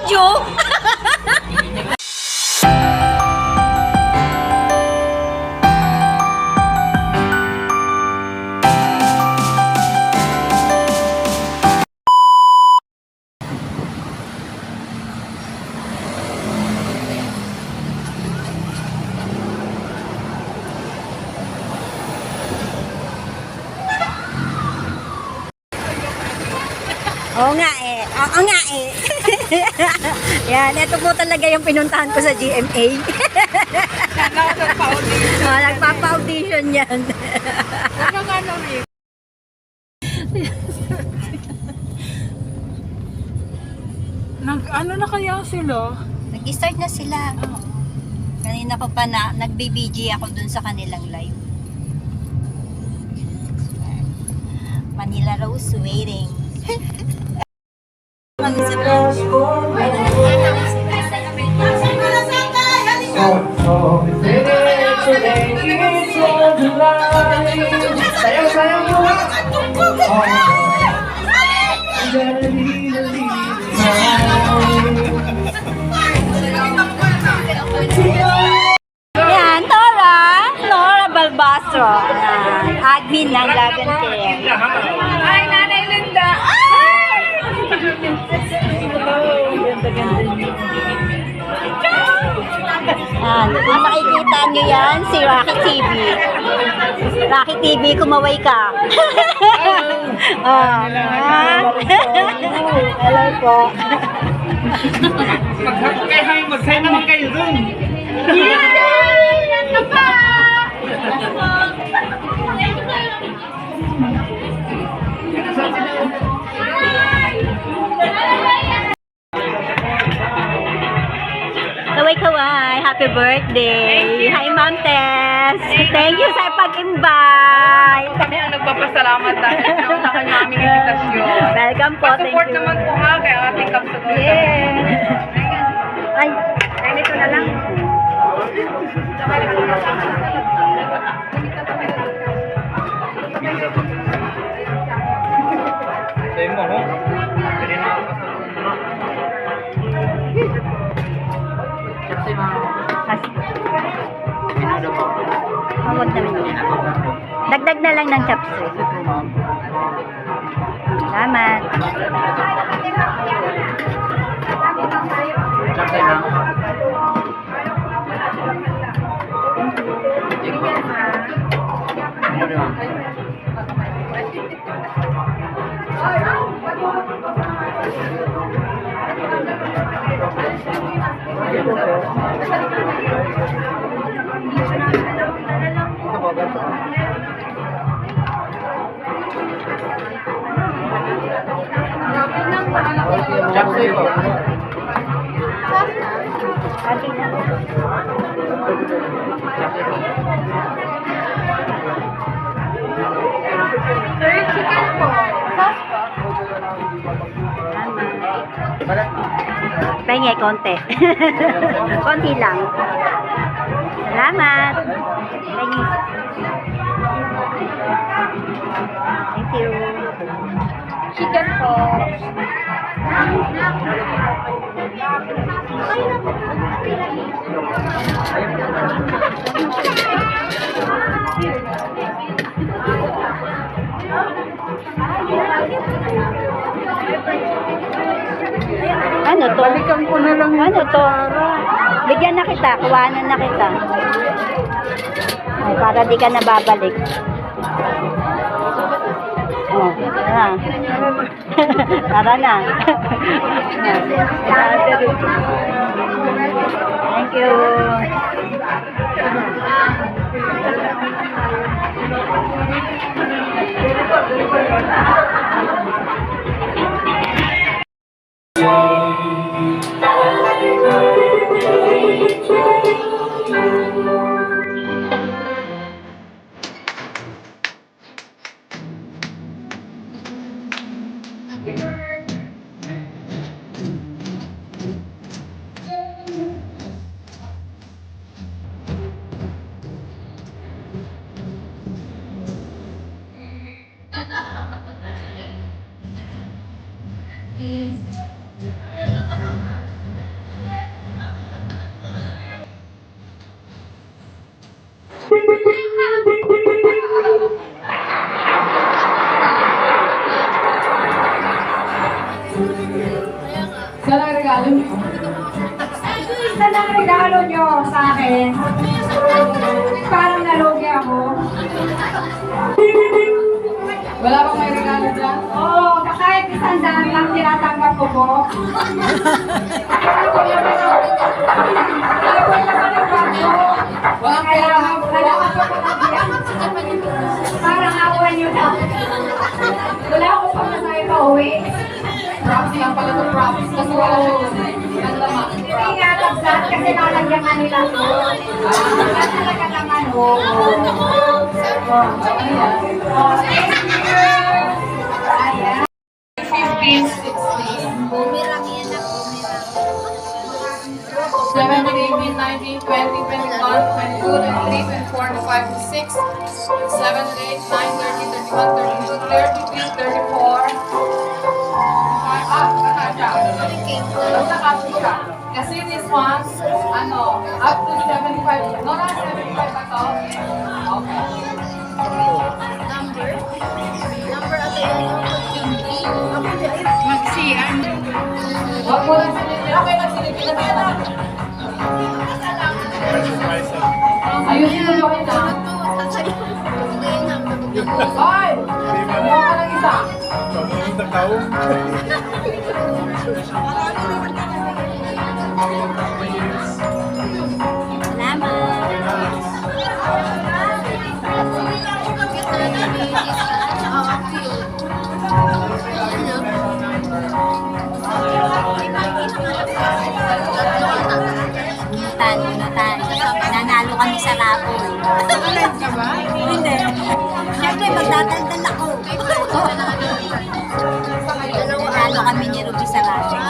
video? Oo nga eh. Oo nga eh. Yan, ito po talaga yung pinuntahan ko sa GMA. Nagpapa-audition yan. Ano na kaya sila? Nag-start na sila. Kanina ko pa na nag-BBG ako dun sa kanilang live. Manila Rose waiting. Yan, Laura Balbastro, admin ng Lagan Care. Ay, Nanay Linda! Ang makikita nyo yan, si Rocky TV. Rocky TV, kumaway ka. Hello po. Mag-hi naman kayo dun. Yay! Ano pa? Kaway-kaway, happy birthday! Hi, Ma'am Tess! Thank you sa pag-invite! Kami ang nagpapasalamat dahil nauna kayo aming invitasyon. Welcome po, thank Support you. naman po ha kay ating kapsugot. Yeah! Ay, Ganito na lang. Sa'yo mo, ho? Pwede na ako huwag naman yun. Dagdag na lang ng chapsuy. Salamat. Chapsoy po. Ati na. Sir, chicken po. Sauce po. Pengi, konti. Konti lang. Salamat. Pengi. Thank you. Chicken po. Ano to? Balikan ko na lang. Ano to? Bigyan na kita. Kuhanan na kita. Ay, para di ka nababalik. Oh, tara. Tara na. Thank you. Saan ang regalo niyo? Saan ang regalo nyo sa akin? Parang nalugi ako. Wala bang may regalo dyan? Oo, kahit isang daan lang tinatanggap ko po. Walang Kaya, kailangan. kailangan ko po nagyan. Parang awa nyo na. Wala akong pamasahe pa uwi. Props lang pala to props. Kasi wala siya dun. Ang laman. Hindi nga labsat kasi nalagyan nga nila ko. Wala talaga naman. Oo. Ano yan? Ayan. 15, 16. Bumirang yan na, bumirang. 17, 18, 19, 20, 21, 22, 23, 24, 25, 26, 27, 28, 9, 30, 31, 32, 33, 34. Basta kasha siya. Kasi this one, up to 75. No, not 75 ba to? Okay. Mag-CM. Huwag mo lang silipin. Okay, nagsilipin na tayo. Ayusin mo yung na. Hoy! Kumuha ka ng isa. Bunutan. Nanalo kami sa raffle. Nag ka ba? Hindi. Siyempre, magdadaldan ako. Nanalo kami ni Ruby sa raffle.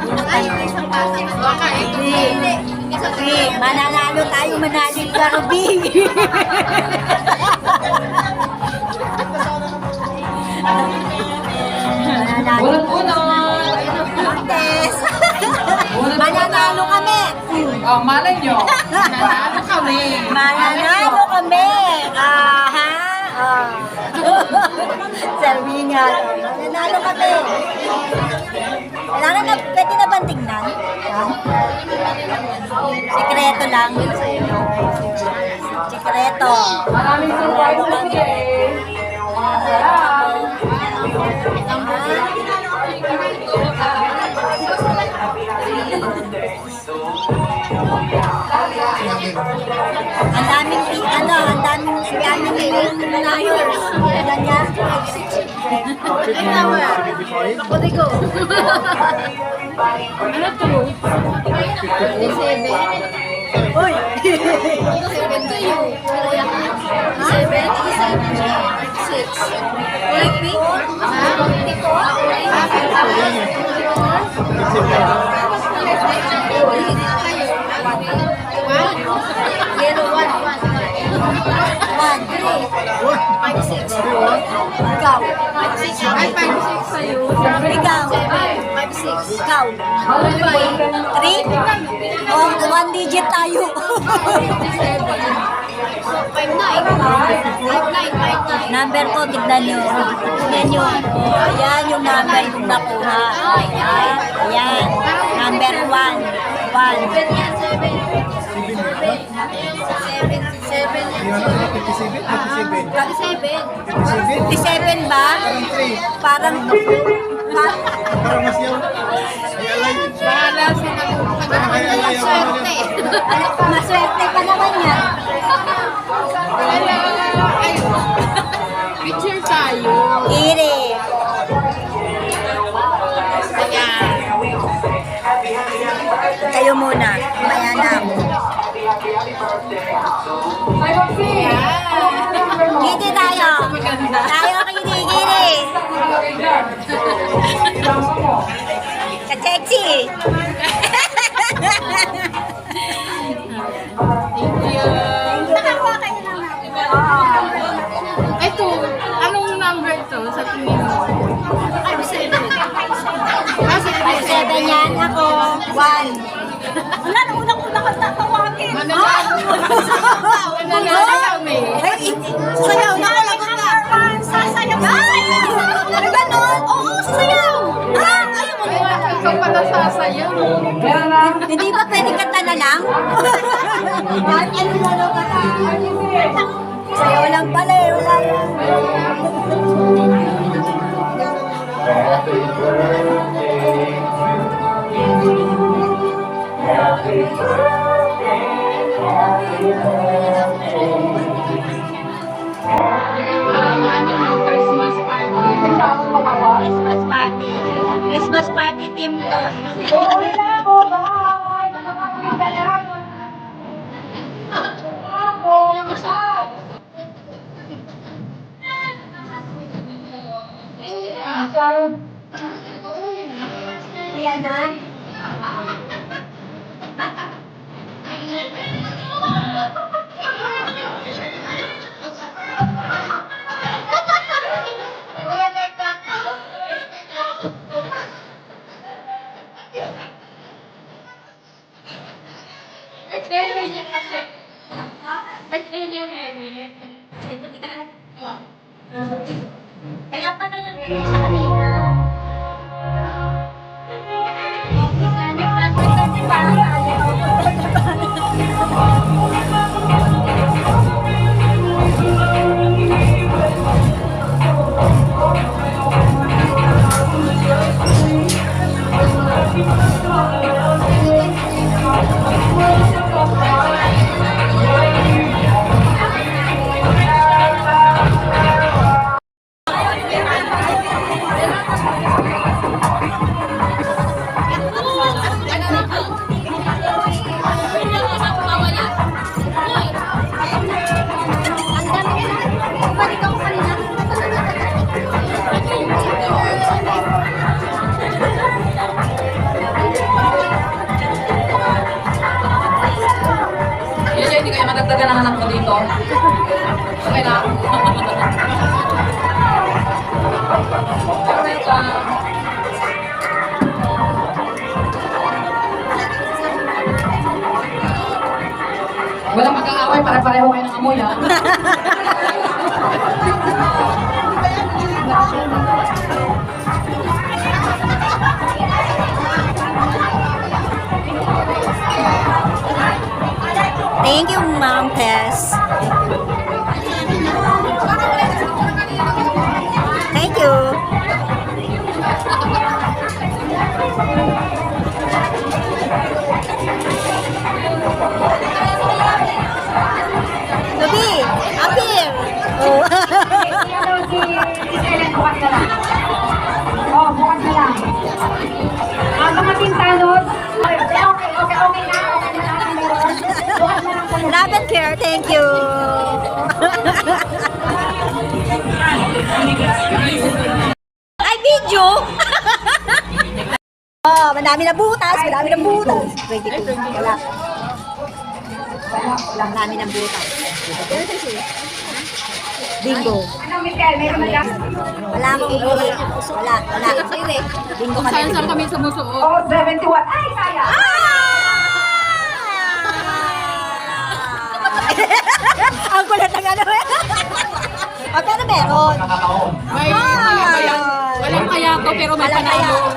Bunutan. Baka Hindi. Ruby, mananalo tayo, manalil ka, Ruby. Mananalo. Bunot-bunot. Martes. Mananalo kami. Oh, malay nyo. Nanalo kami. Mananalo kami. Aha. Ah. Sabi nga, mananalo kami. Kailangan na, pwede na bang tingnan? Ha? Sikreto lang. Sikreto. Maraming surprise today. Ang daming liars. Ganyan. Kapatid ko. Ano to? Uy! 7 to you. Kaya ka. 7, 6. Ulit me? One, three. 5, 6. Ikaw. Ay, 5, 6 sa'yo. Ikaw. 5, 6. Ikaw. Three? Oh, one digit tayo. 5, 9. Number ko, tignan nyo. Tignan nyo. Oh, ayan yung number kong nakuha. Ayan. Ayan. Number 1. 57 ba? Parang Bahala sa Swerte. maswerte pa naman yan. Ay, picture tayo. Iri. Kayo muna. Maya na ako. Ay, Roxy! Gidi tayo. Tayo kini-gidi. Ka-sexy. Nakakuha kayo ng Ito, anong number to sa tingin mo? 5, 7. Ay, 7 yan. Ako, 1. Wala, unang-una ka tatawagin. Mananalo kami. Sayaw na ako, lagot na. Sasayaw. Ay, ganon. Oo, sasayaw. Ah, ayaw mo. Ikaw pa nasasayaw. Meron na. Hindi ba pwede kanta na lang? Kahit ano na lang kanta. Sayaw lang pala eh, wala yan. Happy birthday. Happy birthday. Happy Christmas party. Christmas party. Christmas party team to. Uuwi na ako, bye! Nakakita lang. Ako. Ayan na. Kaya pa na lang sa kanina. Yan, hindi kaya madagdagan ang anak ko dito. Okay na. Okay ka. Walang mag-aaway, pare-pareho kayo ng amoy, ha? Thank you, Mom Tess. Thank you. Gabi, appear. Oh. Iyan daw si Ellen, bukas na lang. Oh, bukas na lang. Mga tintanod. Okay na. Okay na. Bukas na lang po. Love and care, thank you. Ay, video! Oh, madami na butas, madami na butas. 22, wala. Madami na butas. Bingo. Ano, Mikel? Meron na lang? Wala akong huli. Wala. Bingo ka Saan na. kami sumusuot? Oh, 71. Ay, kaya. Ang kulat ng ano eh. Magkano meron? May walang kaya ko pero may Walang kaya. panalo.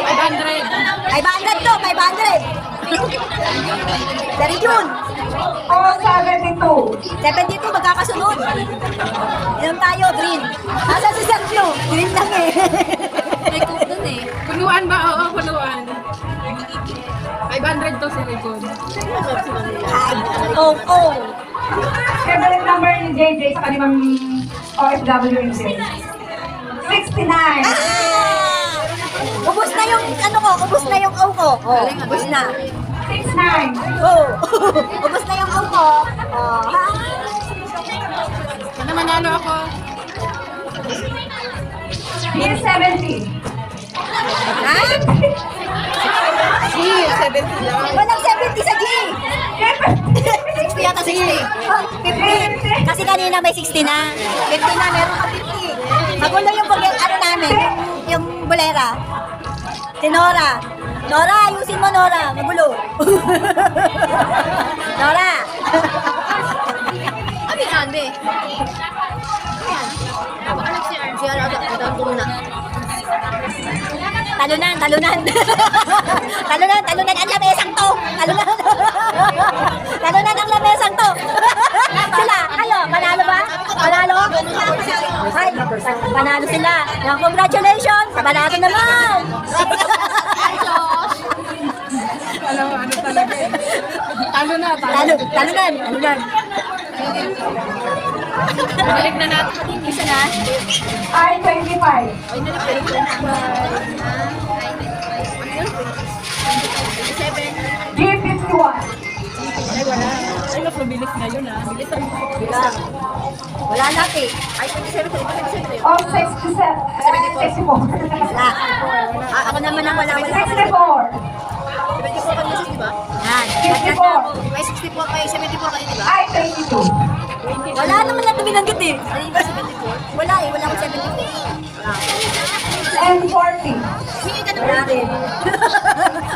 500. 500 to, 500. Dari June. Oh, 72. 72, magkakasunod. Inom tayo, green. Asa si Sergio? Green lang eh. May cook dun eh. Punuan ba? Oo, punuan. 500 to si Rigon. Ay, oh. Favorite number ni JJ sa kanilang OFW in Sales. 69. Ubus na yung ano ko, ubus na yung O ko. Oh, ubus na. 69. Oh, ubus na yung O ko. Oh, ha? Sana manalo ako. Here's 70. Ha? G, 70 lang. Walang 70 sa G. 60 yata, 60. Oh, 50. Kasi kanina may 60 na. 50 na, meron ka 50. Magulo yung ano namin, yung bolera. Si Nora. Nora, ayusin mo Nora. Magulo. Nora. Kami ande. Baka nag-CR. CR agad. Matang na. Talunan. Talunan ang lamesang to. Talunan ang lamesang to. Sila, kayo, panalo ba? Panalo? Ay, panalo sila. Congratulations, panalo naman. Ano talaga eh. Talunan. Talunan. Balik na natin. Isa na. I-25. G51. Ay, mas mabilis na yun ah. Bilis ang Wala na eh. Ay, 27. O 67. 64. Wala. Ako naman ang wala. 64. 74 kayo, di ba? Yan. 64. May 64 kayo, 74 kayo, di ba? I-22. Wala naman na tuminanggit eh. Wala eh. Wala akong 74. And 40. Wala rin.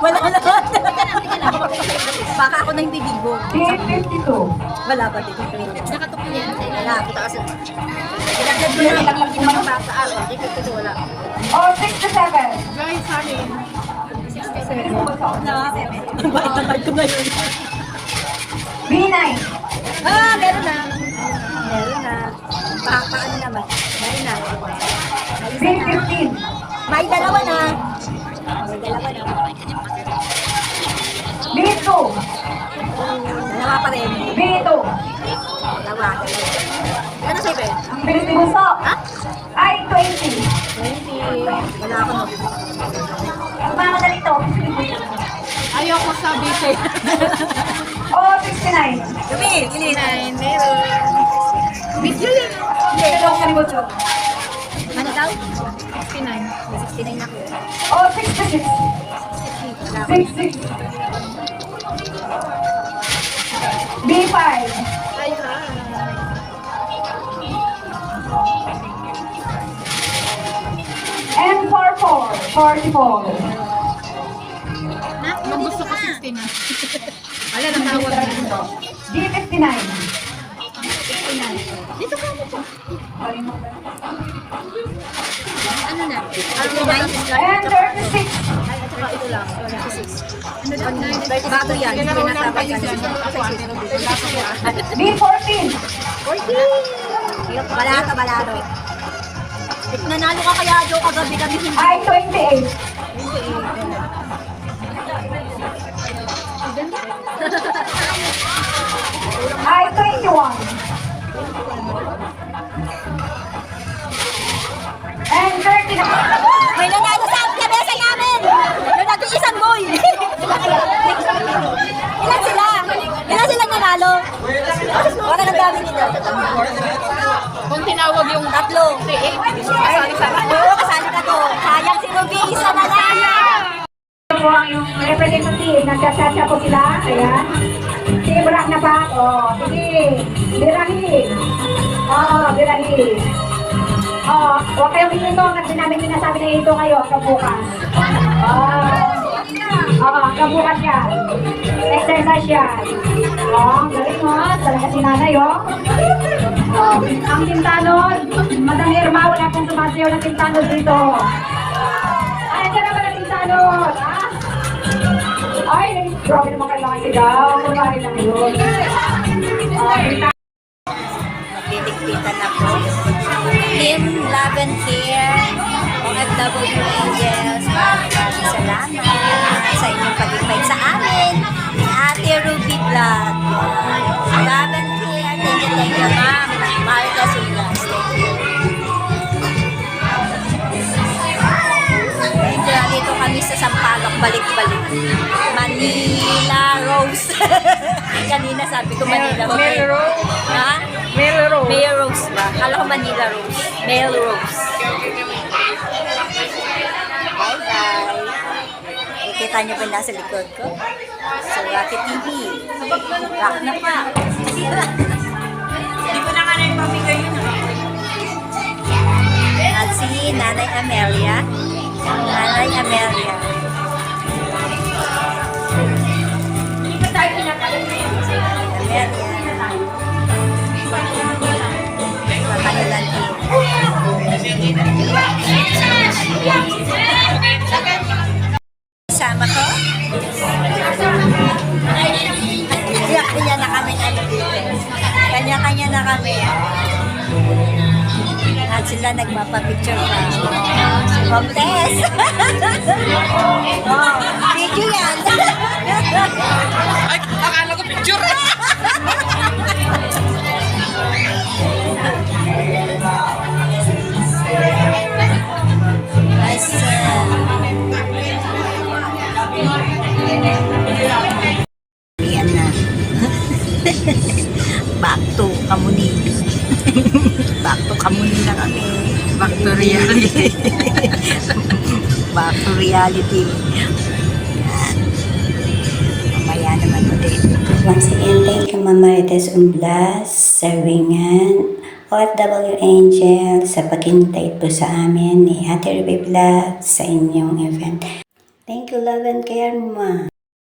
Wala naman. Baka ako na hindi bigo. G52. Wala pa din. Nakatupo yan. Wala. Ilagdag mo na lang yung mga bata. Wala. O 67. guys, sa amin. Ang bait ko na yun. B9. Meron na. Paano naman? Meron na. B15. May dalawa na. B2. Dalawa pa rin. B2. Dalawa. Ano sa'yo, Ben? Ang bilis ni Bunso. I-20. Wala ako. Magmamadali to. Ayoko sa busy. O 69. Gabi, ilis. Video yan. Hindi, ito ang kalimutan. Ano daw? 69. 69 ako. O 66. 66. B5. Ay, ha. M44. 44. Nung gusto ko 60 na. Wala, natawag na dito. G59. Ano na? M36. Ito lang. 26. Bago yan. Sige na raw lang Pinatapos kayo ka siya. na. Wala ko yan. B14. Balado. Nanalo ka kaya, Joe, kagabi kami hindi. I-28. I-21. And 30 na. May nanalo sa lamesa namin! Yung naging isang boy! Ilan sila? Ilan silang nanalo? Wala nang dami nila. Kung tinawag yung Tatlo. kasali sa Oo, kasali ka to. Sayang si Ruby, isa na lang. Ito po ang yung representative. Nagkasasya po sila. Ayan. Sige, burak na pa. O, sige. Birahin. Oo, birahin. Oo, huwag kayong inuto. Kasi namin sinasabi na ito ngayon. Kabukas. Oo, kabukas yan. Exercise yan. Oo, galing mo. Talaga si nanay, oh. Ang tintanod. Madam Irma, wala pong sumasayaw ng tintanod dito. Ay, ito naman ang tintanod. Ay, grabe naman kailangan sigaw. Kumari lang yun. Nagtitikpitan ako. Team Love and Care, OFW Angels, maraming salamat sa inyong pag-invite sa amin. Ni Ate Ruby Vlog. Love and Care, thank you, ma'am. Marta Sulas, thank you. Medyo dito kami sa Sampaloc, balik-balik. Manila Rose. Kanina sabi ko Manila Rose. Melrose. Ha? Melrose. Melrose ba? Kala ko Manila Rose. Melrose. Bye-bye. Nakikita niyo ba nasa likod ko? So, Rocky TV. Rock na pa. Hindi ko na nga naipapigay yun. At si Nanay Amelia. Nanay Amelia. Hindi ba tayo pinakalit na yun? Amelia. Kanilang team. sila nagmapapicture pa. Ma'am Tess. Oh, video yan. Ay, akala ko picture. Nice. Yan na. Back to Kamuni. Back to Kamuni na kami. Back to reality. Back to reality. Yan. Mamaya naman ulit. Once again, thank you Mama Marites Umblas, Sir Wingan, OFW Angel, sa paghintay po sa amin ni Ate Ruby Vlog sa inyong event. Thank you, love and care, Ma.